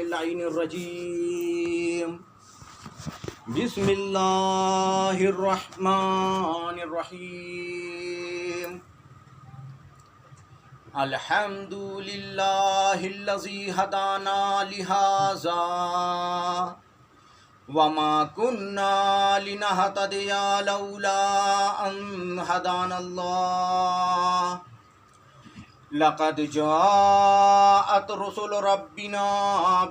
اللعین الرجیم بسم اللہ الرحمن الرحیم الحمد للہ الذی ہدانا لہذا وما كنا لنهتدي لولا ان هدانا الله لقد جاءت رسل ربنا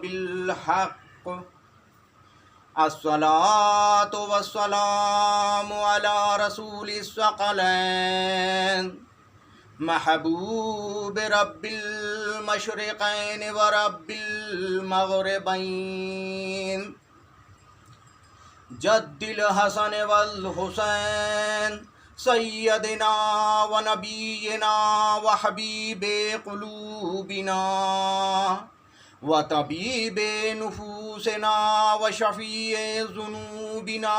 بالحق الصلاة والسلام على رسول الثقلين محبوب رب المشرقين ورب المغربين جد الحسن والحسین سیدنا و نبینا و حبیب قلوبنا و طبیب نفوسنا و شفیع ذنوبنا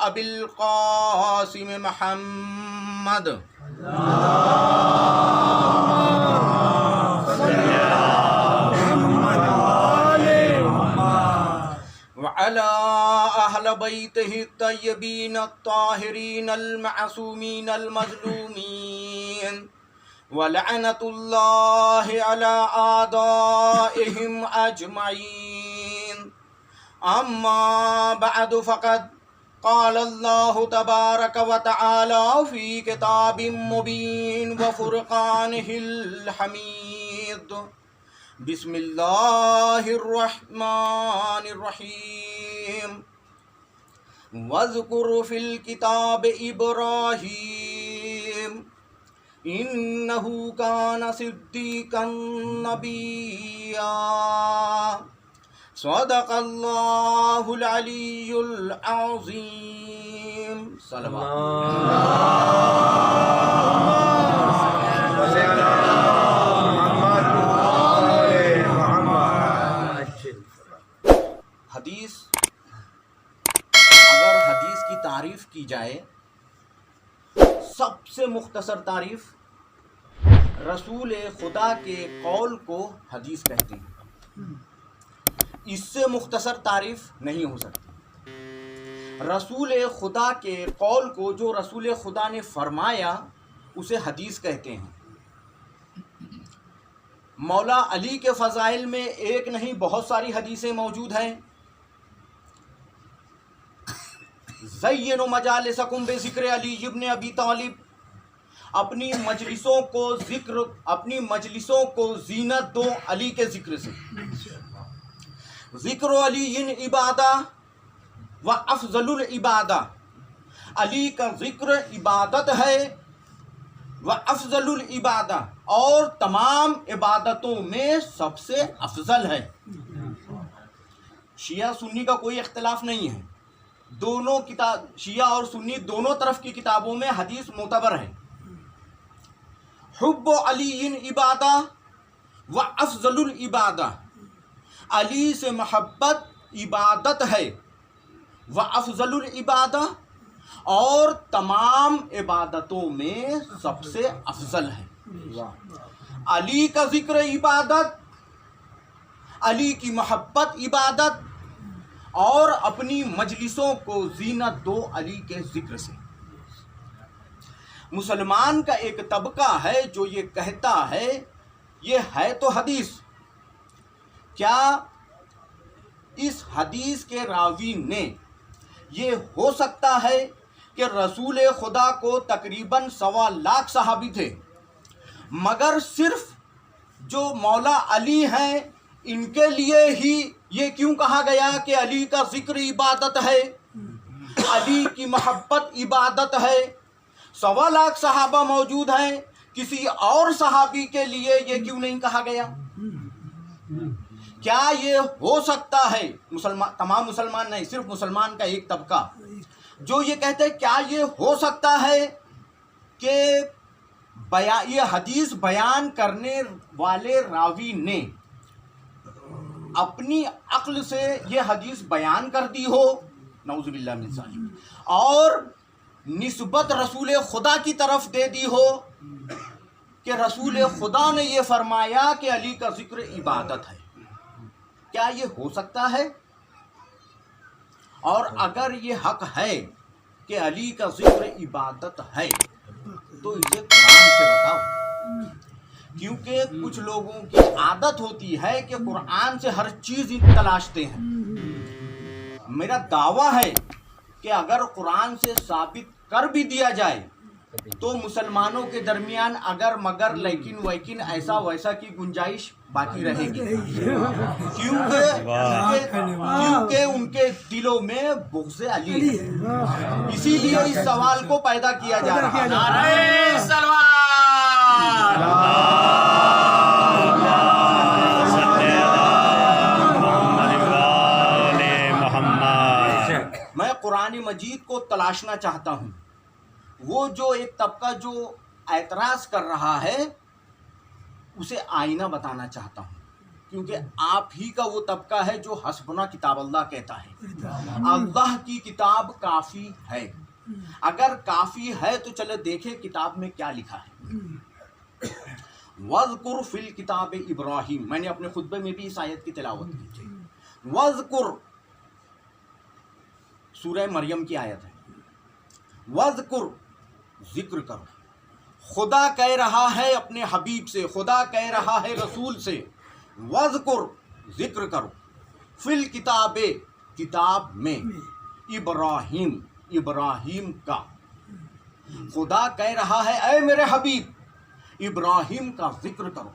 ابی القاسم محمد وعلى أهل بيته الطيبين الطاهرين المعصومين المظلومين ولعنة الله على أعدائهم أجمعين أما بعد فقد قال الله تبارك وتعالى في كتاب مبين وفرقانه الحميد بسم اللہ الرحمن الرحیم واذکر فی الکتاب ابراہیم انہ کان صدیقا نبیا صدق اللہ العلی العظیم حدیث اگر حدیث کی تعریف کی جائے سب سے مختصر تعریف رسول خدا کے قول کو حدیث کہتے ہیں، اس سے مختصر تعریف نہیں ہو سکتی۔ رسول خدا کے قول کو جو رسول خدا نے فرمایا اسے حدیث کہتے ہیں۔ مولا علی کے فضائل میں ایک نہیں بہت ساری حدیثیں موجود ہیں۔ زینوا مجالسکم بذکر علی ابن ابی طالب، اپنی مجلسوں کو زینت دو علی کے ذکر سے۔ ذکر علی عبادہ و افضل العبادہ، علی کا ذکر عبادت ہے، و افضل العبادہ اور تمام عبادتوں میں سب سے افضل ہے۔ شیعہ سنی کا کوئی اختلاف نہیں ہے، دونوں کتاب شیعہ اور سنی دونوں طرف کی کتابوں میں حدیث معتبر ہے۔ حب علی عبادہ و افضل العبادہ، علی سے محبت عبادت ہے، و افضل العبادہ اور تمام عبادتوں میں سب سے افضل ہے۔ علی کا ذکر عبادت، علی کی محبت عبادت اور اپنی مجلسوں کو زینت دو علی کے ذکر سے۔ مسلمان کا ایک طبقہ ہے جو یہ کہتا ہے یہ ہے تو حدیث، کیا اس حدیث کے راوی نے یہ ہو سکتا ہے کہ رسول خدا کو تقریباً 1.25 لاکھ صحابی تھے، مگر صرف جو مولا علی ہیں ان کے لیے ہی یہ کیوں کہا گیا کہ علی کا ذکر عبادت ہے، علی کی محبت عبادت ہے؟ 1.25 لاکھ صحابہ موجود ہیں، کسی اور صحابی کے لیے یہ کیوں نہیں کہا گیا؟ کیا یہ ہو سکتا ہے؟ تمام مسلمان نہیں، صرف مسلمان کا ایک طبقہ جو یہ کہتے ہیں کیا یہ ہو سکتا ہے کہ یہ حدیث بیان کرنے والے راوی نے اپنی عقل سے یہ حدیث بیان کر دی ہو، نعوذ باللہ من ذالک، اور نسبت رسول خدا کی طرف دے دی ہو کہ رسول خدا نے یہ فرمایا کہ علی کا ذکر عبادت ہے؟ کیا یہ ہو سکتا ہے؟ اور اگر یہ حق ہے کہ علی کا ذکر عبادت ہے تو اسے قرآن سے بتاؤ، کیونکہ کچھ لوگوں کی عادت ہوتی ہے کہ قرآن سے ہر چیز تلاشتے ہیں۔ میرا دعویٰ ہے کہ اگر قرآن سے ثابت کر بھی دیا جائے تو مسلمانوں کے درمیان اگر مگر لیکن ویکن ایسا ویسا کی گنجائش باقی رہے گی، کیونکہ ان کے دلوں میں بغض علی ہے۔ اسی لیے اس سوال کو پیدا کیا جا رہا ہے۔ نعرہ سلوات! میں قرآن مجید کو تلاشنا چاہتا ہوں۔ وہ جو ایک طبقہ جو اعتراض کر رہا ہے اسے آئینہ بتانا چاہتا ہوں، کیونکہ آپ ہی کا وہ طبقہ ہے جو حسبنا کتاب اللہ کہتا ہے۔ اللہ کی کتاب کافی ہے۔ اگر کافی ہے تو چلے دیکھیں کتاب میں کیا لکھا ہے۔ وَاذْكُرْ فِي الْكِتَابِ ابراہیم، میں نے اپنے خطبے میں بھی اس آیت کی تلاوت کی۔ وَاذْكُرْ سورہ مریم کی آیت ہے۔ وَاذْكُرْ ذکر کرو۔ خدا کہہ رہا ہے اپنے حبیب سے، خدا کہہ رہا ہے رسول سے، وَاذْكُرْ ذکر کرو، فِي الْكِتَابِ کتاب میں، ابراہیم ابراہیم کا۔ خدا کہہ رہا ہے اے میرے حبیب ابراہیم کا ذکر کرو۔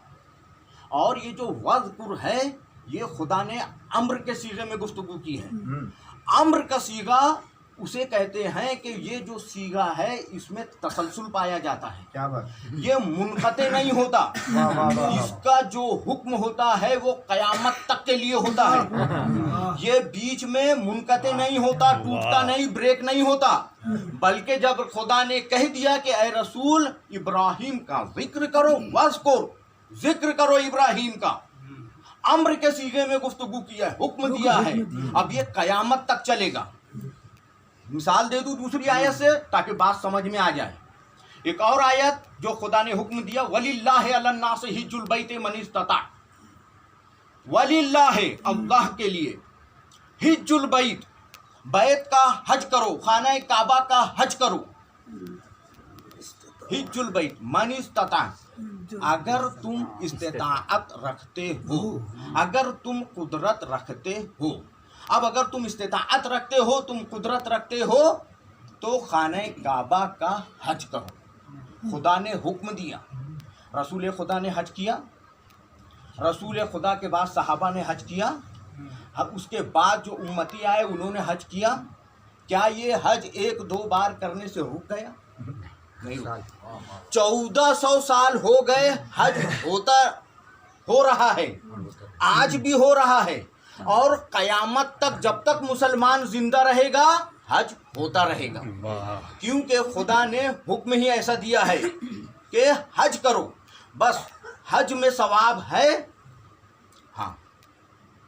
اور یہ جو وَاذْكُرْ ہے یہ خدا نے امر کے صیغے میں گفتگو کی ہے۔ امر کا صیغہ اسے کہتے ہیں کہ یہ جو صیغہ ہے اس میں تسلسل پایا جاتا ہے، یہ منقطع نہیں ہوتا۔ اس کا جو حکم ہوتا ہے وہ قیامت تک کے لیے ہوتا ہے، یہ بیچ میں منقطع نہیں ہوتا، ٹوٹتا نہیں، بریک نہیں ہوتا، بلکہ جب خدا نے کہہ دیا کہ اے رسول ابراہیم کا ذکر کرو، وَاذْكُرْ ذکر کرو ابراہیم کا، امر کے صیغے میں گفتگو کیا ہے، حکم دیا ہے، اب یہ قیامت تک چلے گا۔ مثال دے دوں دوسری آیت سے تاکہ بات سمجھ میں آ جائے۔ ایک اور آیت جو خدا نے حکم دیا، وَلِلَّهِ عَلَى النَّاسِ حِجُّ الْبَيْتِ مَنِ اسْتَطَاعَ، وَلِلَّهِ اللہ کے لیے، حِجُّ الْبَيْتِ بیت کا حج کرو، خانہ کعبہ کا حج کرو، حِجُّ الْبَيْتِ مَنِ اسْتَطَاعَ، اگر تم استطاعت رکھتے ہو، اگر تم قدرت رکھتے ہو۔ اب اگر تم استطاعت رکھتے ہو، تم قدرت رکھتے ہو تو خانہ کعبہ کا حج کرو۔ خدا نے حکم دیا، رسول خدا نے حج کیا، رسول خدا کے بعد صحابہ نے حج کیا، اس کے بعد جو امتی آئے انہوں نے حج کیا۔ کیا یہ حج ایک دو بار کرنے سے رک گیا؟ نہیں، 1400 سال ہو گئے حج ہو رہا ہے، آج بھی ہو رہا ہے، اور قیامت تک جب تک مسلمان زندہ رہے گا حج ہوتا رہے گا، کیونکہ خدا نے حکم ہی ایسا دیا ہے کہ حج کرو۔ بس حج میں ثواب ہے، ہاں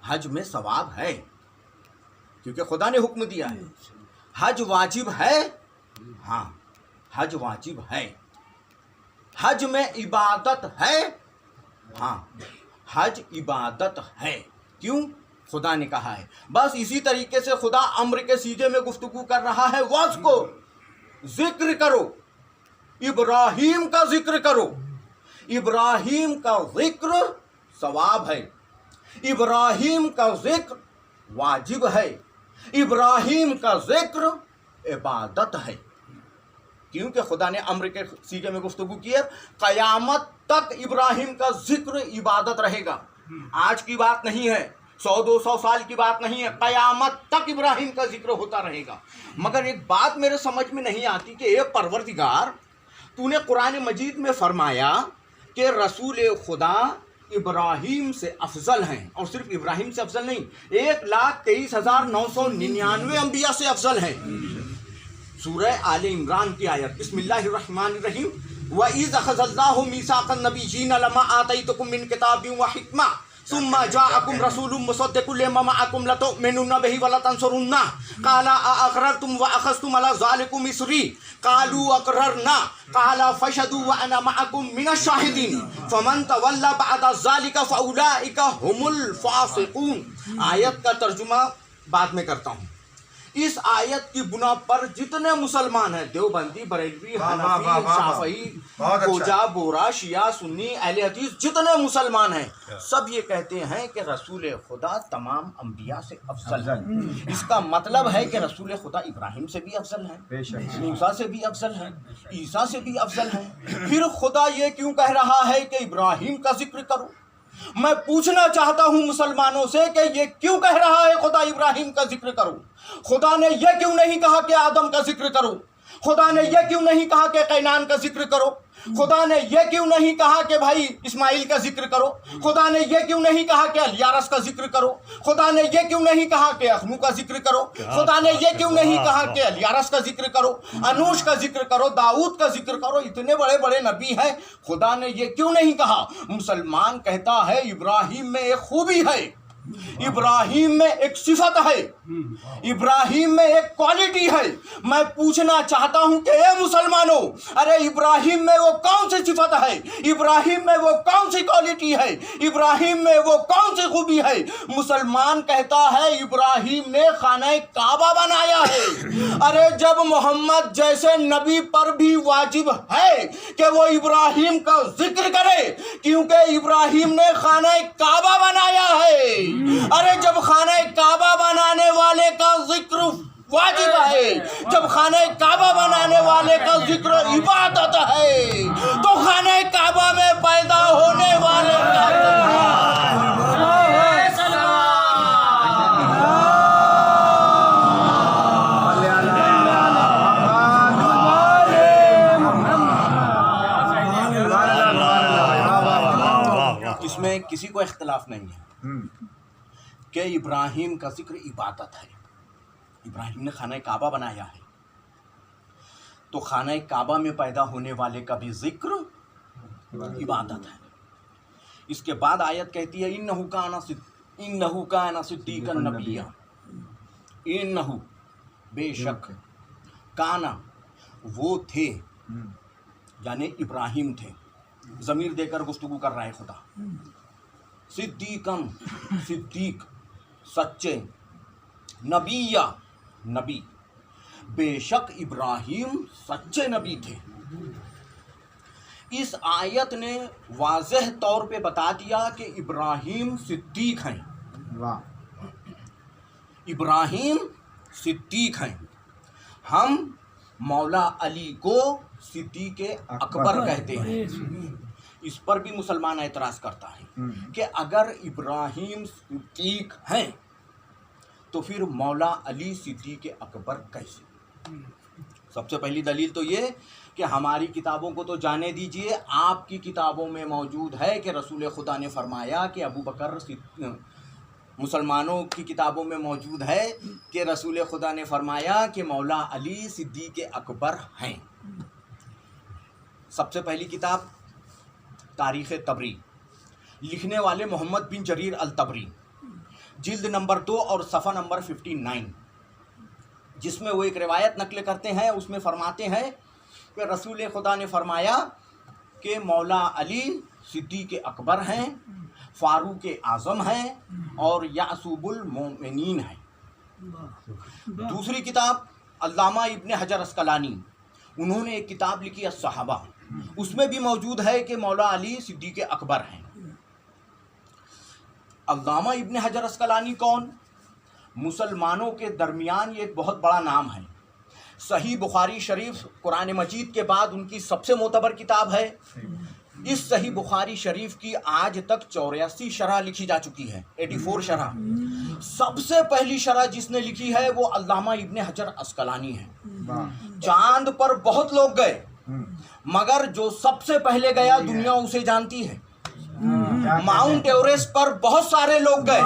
حج میں ثواب ہے کیونکہ خدا نے حکم دیا ہے۔ حج واجب ہے، ہاں حج واجب ہے۔ حج میں عبادت ہے، ہاں حج عبادت ہے۔ کیوں؟ خدا نے کہا ہے۔ بس اسی طریقے سے خدا امر کے صیغے میں گفتگو کر رہا ہے، وَاذْكُرْ ذکر کرو، ابراہیم کا ذکر کرو۔ ابراہیم کا ذکر ثواب ہے، ابراہیم کا ذکر واجب ہے، ابراہیم کا ذکر عبادت ہے، کیونکہ خدا نے امر کے صیغے میں گفتگو کی ہے۔ قیامت تک ابراہیم کا ذکر عبادت رہے گا، آج کی بات نہیں ہے، 100-200 سال کی بات نہیں ہے، قیامت تک ابراہیم کا ذکر ہوتا رہے گا۔ مگر ایک بات میرے سمجھ میں نہیں آتی کہ اے پروردگار، تو نے قرآن مجید میں فرمایا کہ رسول خدا ابراہیم سے افضل ہیں، اور صرف ابراہیم سے افضل نہیں، 1,23,999 انبیاء سے افضل ہیں۔ سورہ آل عمران کی آیت، بسم اللہ الرحمن الرحیم، وَإِذْ أَخَذَ اللَّهُ مِيثَاقَ النَّبِيِّينَ لَمَا آتَيْتُكُم مِّن كِتَابٍ وَحِكْمَةٍ ثم جاءكم رسول مصدق لما معكم لتؤمنن به ولتنصرنه قال أأقررتم وأخذتم على ذلكم إصري قالوا أقررنا قال فاشهدوا وأنا معكم من الشاهدين فمن تولى بعد ذلك فأولئك هم الفاسقون. آیت کا ترجمہ بعد میں کرتا ہوں. اس آیت کی بنا پر جتنے مسلمان ہیں، دیوبندی، بریلوی، حنفی، شافعی، کوجا، بورا، شیعہ، سنی، اہل حدیث، جتنے مسلمان ہیں سب یہ کہتے ہیں کہ رسول خدا تمام انبیاء سے افضل ہے. اس کا مطلب ہے کہ رسول خدا ابراہیم سے بھی افضل ہے، موسیٰ سے بھی افضل ہے، عیسیٰ سے بھی افضل ہے. پھر خدا یہ کیوں کہہ رہا ہے کہ ابراہیم کا ذکر کرو؟ میں پوچھنا چاہتا ہوں مسلمانوں سے کہ یہ کیوں کہہ رہا ہے خدا ابراہیم کا ذکر کرو؟ خدا نے یہ کیوں نہیں کہا کہ آدم کا ذکر کرو؟ خدا نے یہ کیوں نہیں کہا کہ قینان کا ذکر کرو؟ خدا نے یہ کیوں نہیں کہا کہ بھائی اسماعیل کا ذکر کرو؟ خدا نے یہ کیوں نہیں کہا کہ الیارس کا ذکر کرو؟ خدا نے یہ کیوں نہیں کہا کہ اخنو کا ذکر کرو؟ خدا نے یہ کیوں نہیں کہا کہ الیارس کا ذکر کرو، انوش کا ذکر کرو، داؤد کا ذکر کرو؟ اتنے بڑے بڑے نبی ہیں، خدا نے یہ کیوں نہیں کہا؟ مسلمان کہتا ہے ابراہیم میں ایک خوبی ہے، ابراہیم میں ایک صفت ہے، ابراہیم میں ایک کوالٹی ہے. میں پوچھنا چاہتا ہوں کہ اے مسلمانوں، ارے ابراہیم میں وہ کون سی صفت ہے؟ ابراہیم میں وہ کون سی کوالٹی ہے؟ ابراہیم میں وہ کون سی خوبی ہے؟ مسلمان کہتا ہے ابراہیم نے خانہ کعبہ بنایا ہے. ارے جب محمد جیسے نبی پر بھی واجب ہے کہ وہ ابراہیم کا ذکر کرے، کیونکہ ابراہیم نے خانہ کعبہ بنایا ہے. ارے جب خانہ کعبہ بنانے والے کا ذکر واجب ہے، جب خانہ کعبہ بنانے والے کا ذکر عبادت ہے، تو خانہ کعبہ میں پیدا ہونے والے اس میں کسی کو اختلاف نہیں ہے کہ ابراہیم کا ذکر عبادت ہے. ابراہیم نے خانہ کعبہ بنایا ہے تو خانہ کعبہ میں پیدا ہونے والے کا بھی ذکر عبادت ہے. اس کے بعد آیت کہتی ہے انہو کان صدیقا نبیا، انہو بے شک، کانا وہ تھے، یعنی ابراہیم تھے، ضمیر دے کر گفتگو کر رہا ہے خدا. صدیقاً، صدیق، سچے، نبی، نبی، بے شک ابراہیم سچے نبی تھے. اس آیت نے واضح طور پہ بتا دیا کہ ابراہیم صدیق ہیں. ابراہیم صدیق ہیں. ہم مولا علی کو صدیق اکبر کہتے ہیں. اس پر بھی مسلمان اعتراض کرتا ہے کہ اگر ابراہیم صدیق ہیں تو پھر مولا علی صدیق اکبر کیسے؟ سب سے پہلی دلیل تو یہ کہ ہماری کتابوں کو تو جانے دیجئے، آپ کی کتابوں میں موجود ہے کہ رسول خدا نے فرمایا کہ ابو بکر، مسلمانوں کی کتابوں میں موجود ہے کہ رسول خدا نے فرمایا کہ مولا علی صدیق اکبر ہیں. سب سے پہلی کتاب تاریخ طبری، لکھنے والے محمد بن جریر الطبری، جلد نمبر 2 اور صفحہ نمبر 59، جس میں وہ ایک روایت نقل کرتے ہیں. اس میں فرماتے ہیں کہ رسول خدا نے فرمایا کہ مولا علی صدیق اکبر ہیں، فاروق اعظم ہیں اور یعصوب المومنین ہیں. دوسری کتاب علامہ ابن حجر اسقلانی، انہوں نے ایک کتاب لکھی الصحابہ، اس میں بھی موجود ہے کہ مولا علی صدیق اکبر ہیں. علامہ ابن حجر اسقلانی کون؟ مسلمانوں کے درمیان یہ ایک بہت بڑا نام ہے. صحیح بخاری شریف قرآن مجید کے بعد ان کی سب سے معتبر کتاب ہے. اس صحیح بخاری شریف کی آج تک 84 شرح لکھی جا چکی ہے، 84 شرح. سب سے پہلی شرح جس نے لکھی ہے وہ علامہ ابن حجر اسقلانی ہے. چاند پر بہت لوگ گئے مگر جو سب سے پہلے گیا دنیا اسے جانتی ہے. ماؤنٹ ایوریسٹ پر بہت سارے لوگ گئے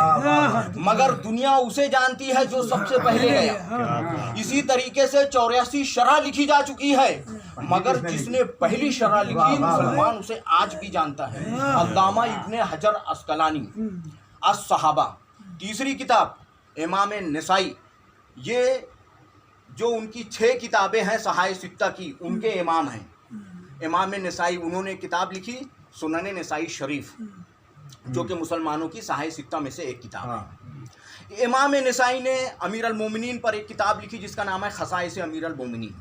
مگر دنیا اسے جانتی ہے جو سب سے پہلے گیا. اسی طریقے سے 84 شرح لکھی جا چکی ہے مگر جس نے پہلی شرح لکھی مسلمان اسے آج بھی جانتا ہے، علامہ ابن حجر عسقلانی الصحابہ۔ تیسری کتاب امام نسائی، یہ جو ان کی 6 کتابیں ہیں صحائح ستہ کی، ان کے امام ہیں امام نسائی۔ انہوں نے کتاب لکھی سنن نسائی شریف، جو کہ مسلمانوں کی صحائح ستہ میں سے ایک کتاب ہے۔ امام نسائی نے امیر المومنین پر ایک کتاب لکھی جس کا نام ہے خصائص امیر المومنین۔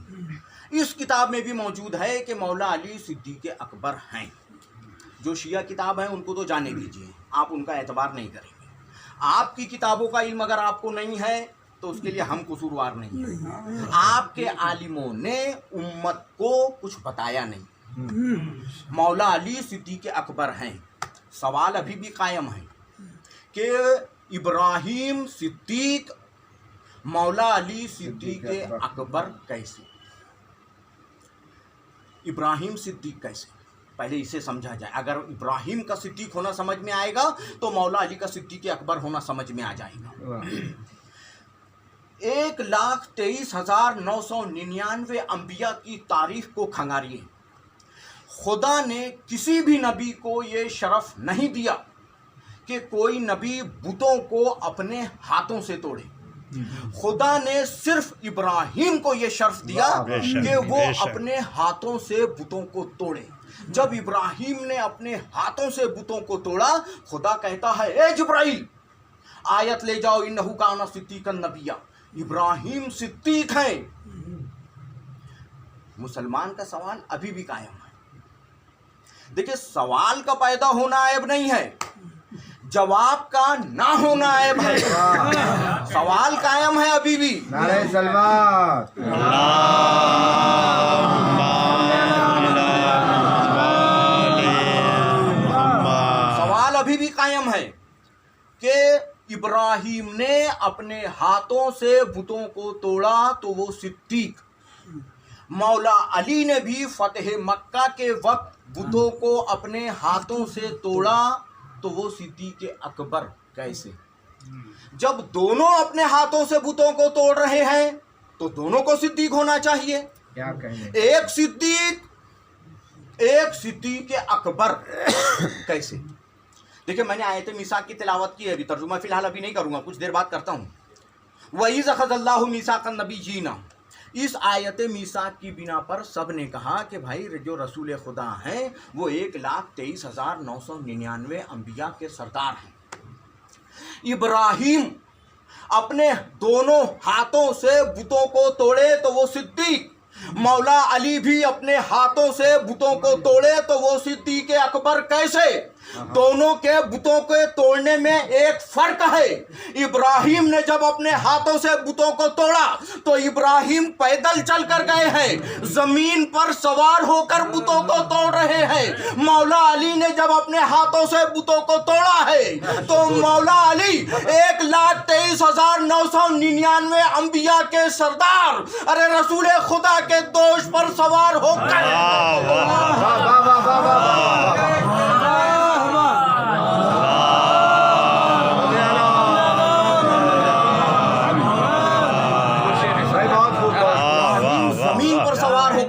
اس کتاب میں بھی موجود ہے کہ مولا علی صدیق اکبر ہیں۔ جو شیعہ کتاب ہیں ان کو تو جانے دیجیے، آپ ان کا اعتبار نہیں کریں گے۔ آپ کی کتابوں کا علم اگر آپ کو نہیں ہے تو اس کے لیے ہم قصوروار نہیں ہیں۔ آپ کے عالموں نے امت کو کچھ بتایا نہیں۔ مولا علی صدیق اکبر ہیں۔ سوال ابھی بھی قائم ہے کہ ابراہیم صدیق مولا علی صدیق اکبر کیسے؟ ابراہیم صدیق کیسے؟ پہلے اسے سمجھا جائے۔ اگر ابراہیم کا صدیق ہونا سمجھ میں آئے گا تو مولا علی کا صدیق اکبر ہونا سمجھ میں آ جائے گا۔ 1,23,999 انبیاء کی تاریخ کو کھنگاریے۔ خدا نے کسی بھی نبی کو یہ شرف نہیں دیا کہ کوئی نبی بتوں کو اپنے ہاتھوں سے توڑے۔ خدا نے صرف ابراہیم کو یہ شرف دیا کہ وہ اپنے ہاتھوں سے بتوں کو توڑے۔ جب ابراہیم نے اپنے ہاتھوں سے بتوں کو توڑا، خدا کہتا ہے اے جبرائیل آیت لے جاؤ، انہو کان صدیقا نبیّا، ابراہیم صدیق ہیں۔ مسلمان کا سوال ابھی بھی قائم ہے۔ دیکھیں، سوال کا پیدا ہونا عیب نہیں ہے، جواب کا نہ ہونا عیب ہے۔ سوال قائم ہے ابھی بھی۔ نعرہ سلوات، سوال ابھی بھی قائم ہے کہ ابراہیم نے اپنے ہاتھوں سے بتوں کو توڑا تو وہ صدیق، مولا علی نے بھی فتح مکہ کے وقت بتوں کو اپنے ہاتھوں سے توڑا تو وہ صدیق اکبر کیسے؟ جب دونوں اپنے ہاتھوں سے بتوں کو توڑ رہے ہیں تو دونوں کو صدیق ہونا چاہیے۔ کیا کہیں؟ ایک صدیق اکبر کیسے؟ دیکھیں، میں نے آیت میثاق کی تلاوت کی ہے، ابھی ترجمہ فی الحال ابھی نہیں کروں گا، کچھ دیر بعد کرتا ہوں۔ وَإِذْ أَخَذَ اللَّهُ مِيثَاقَ النَّبِيِّينَ، اس آیت میثاق کی بنا پر سب نے کہا کہ بھائی جو رسول خدا ہیں وہ 1,23,999 انبیاء کے سردار ہیں۔ ابراہیم اپنے دونوں ہاتھوں سے بتوں کو توڑے تو وہ صدیق، مولا علی بھی اپنے ہاتھوں سے بتوں کو توڑے تو وہ صدیق اکبر کیسے؟ دونوں کے بتوں کے توڑنے میں ایک فرق ہے۔ ابراہیم نے جب اپنے ہاتھوں سے بتوں کو توڑا تو ابراہیم پیدل چل کر گئے ہیں، زمین پر سوار ہو کر بتوں کو توڑ رہے ہیں۔ مولا علی نے جب اپنے ہاتھوں سے بتوں کو توڑا ہے تو مولا علی 1,23,999 انبیاء کے سردار، ارے رسول خدا کے دوش پر سوار ہو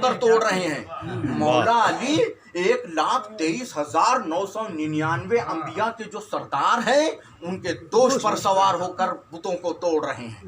کر توڑ رہے ہیں۔ مولا علی 1,23,999 انبیاء کے جو سردار ہیں ان کے دوش پر سوار ہو کر بتوں کو توڑ رہے ہیں۔